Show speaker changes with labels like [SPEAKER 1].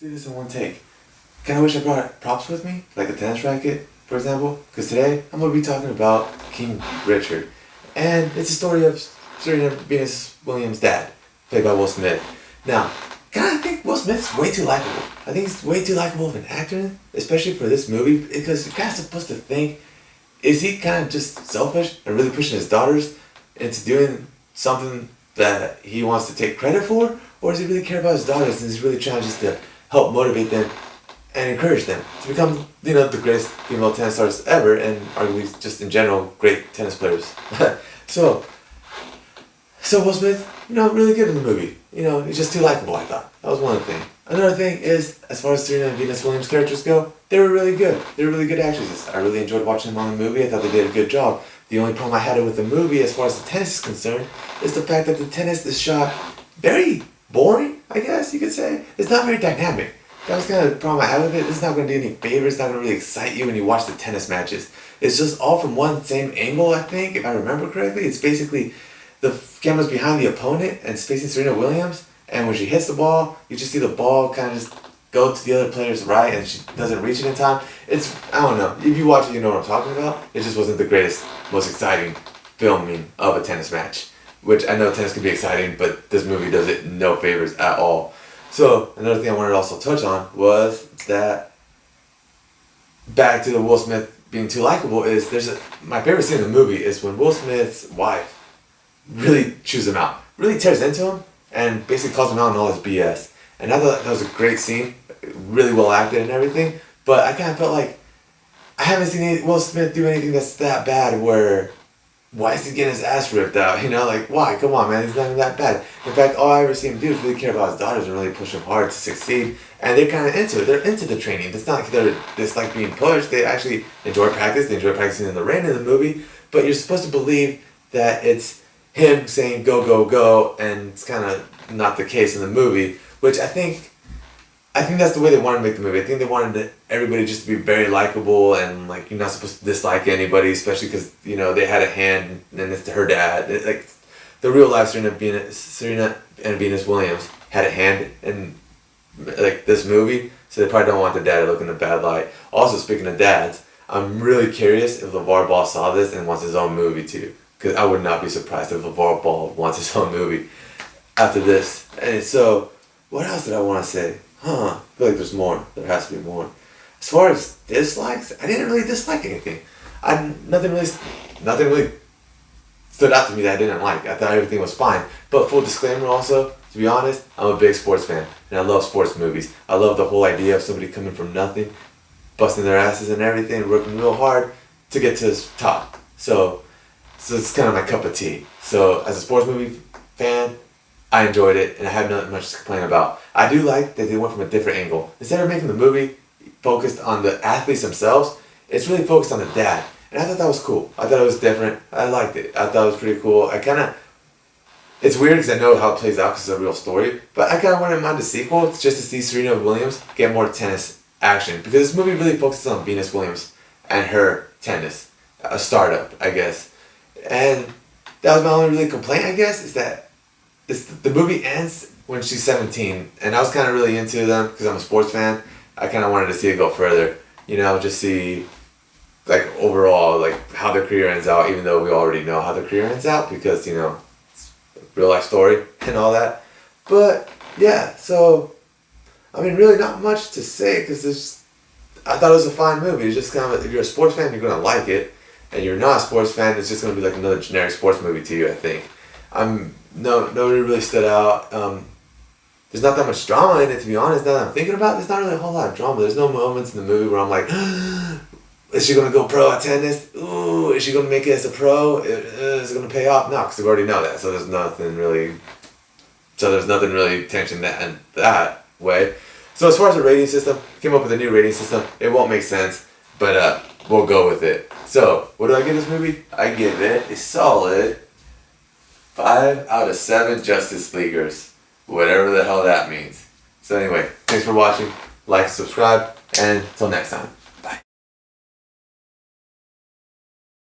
[SPEAKER 1] do this in one take. Kinda wish I brought props with me, like a tennis racket, for example, because today I'm going to be talking about King Richard. And it's a story of Serena Venus Williams' dad, played by Will Smith. Now, I think Will Smith's way too likable. I think he's way too likable of an actor, especially for this movie, because you're kind of supposed to think, is he kind of just selfish and really pushing his daughters into doing something that he wants to take credit for? Or does he really care about his daughters and he's really trying just to help motivate them and encourage them to become, the greatest female tennis stars ever, and arguably just in general, great tennis players. So Will Smith, really good in the movie. He's just too likable, I thought. That was one thing. Another thing is, as far as Serena and Venus Williams' characters go, they were really good. They were really good actresses. I really enjoyed watching them on the movie. I thought they did a good job. The only problem I had with the movie, as far as the tennis is concerned, is the fact that the tennis is shot very boring, I guess you could say. It's not very dynamic. That was kind of the problem I had with it. It's not going to do any favors. It's not going to really excite you when you watch the tennis matches. It's just all from one same angle, I think, if I remember correctly. It's basically the camera's behind the opponent and it's facing Serena Williams. And when she hits the ball, you just see the ball kind of just go to the other player's right and she doesn't reach it in time. I don't know. If you watch it, you know what I'm talking about. It just wasn't the greatest, most exciting filming of a tennis match. Which I know tennis can be exciting, but this movie does it no favors at all. So, another thing I wanted to also touch on was that, back to the Will Smith being too likable, is my favorite scene in the movie is when Will Smith's wife really chews him out, really tears into him, and basically calls him out on all his BS. And I thought that was a great scene, really well acted and everything, but I kind of felt like I haven't seen Will Smith do anything that's that bad where, why is he getting his ass ripped out? Why? Come on, man, he's not even that bad. In fact, all I ever see him do is really care about his daughters and really push them hard to succeed. And they're kind of into it. They're into the training. It's not like they're just like being pushed. They actually enjoy practice. They enjoy practicing in the rain in the movie. But you're supposed to believe that it's him saying go, go, go, and it's kind of not the case in the movie, which I think that's the way they wanted to make the movie. I think they wanted everybody just to be very likable and you're not supposed to dislike anybody, especially because they had a hand and it's her dad. The real life Serena and Venus Williams had a hand in this movie, so they probably don't want their dad to look in a bad light. Also, speaking of dads, I'm really curious if LeVar Ball saw this and wants his own movie too, because I would not be surprised if LeVar Ball wants his own movie after this. And so, what else did I want to say? I feel like there's more. There has to be more. As far as dislikes, I didn't really dislike anything. Nothing really stood out to me that I didn't like. I thought everything was fine. But full disclaimer also, to be honest, I'm a big sports fan. And I love sports movies. I love the whole idea of somebody coming from nothing, busting their asses and everything, working real hard to get to the top. So it's kind of my cup of tea. So as a sports movie fan, I enjoyed it, and I have nothing much to complain about. I do like that they went from a different angle. Instead of making the movie focused on the athletes themselves, it's really focused on the dad. And I thought that was cool. I thought it was different. I liked it. I thought it was pretty cool. It's weird because I know how it plays out because it's a real story, but I kind of wouldn't mind the sequel just to see Serena Williams get more tennis action. Because this movie really focuses on Venus Williams and her tennis. A startup, I guess. And that was my only really complaint, I guess, is that the movie ends when she's 17, and I was kind of really into them because I'm a sports fan. I kind of wanted to see it go further, just see overall how their career ends out, even though we already know how their career ends out because it's a real life story and all that. But yeah, so really not much to say because I thought it was a fine movie. It's just kind of, if you're a sports fan, you're gonna like it, and you're not a sports fan, it's just gonna be like another generic sports movie to you, I think. Nobody really stood out. There's not that much drama in it, to be honest. Now that I'm thinking about it, there's not really a whole lot of drama. There's no moments in the movie where I'm like, is she going to go pro at tennis? Ooh, is she going to make it as a pro? Is it going to pay off? No, because we already know that. So there's nothing really tension that way. So as far as the rating system, I came up with a new rating system. It won't make sense, but we'll go with it. So what do I give this movie? I give it a solid 5 out of 7 Justice Leaguers. Whatever the hell that means. So anyway, thanks for watching. Like, subscribe, and until next time.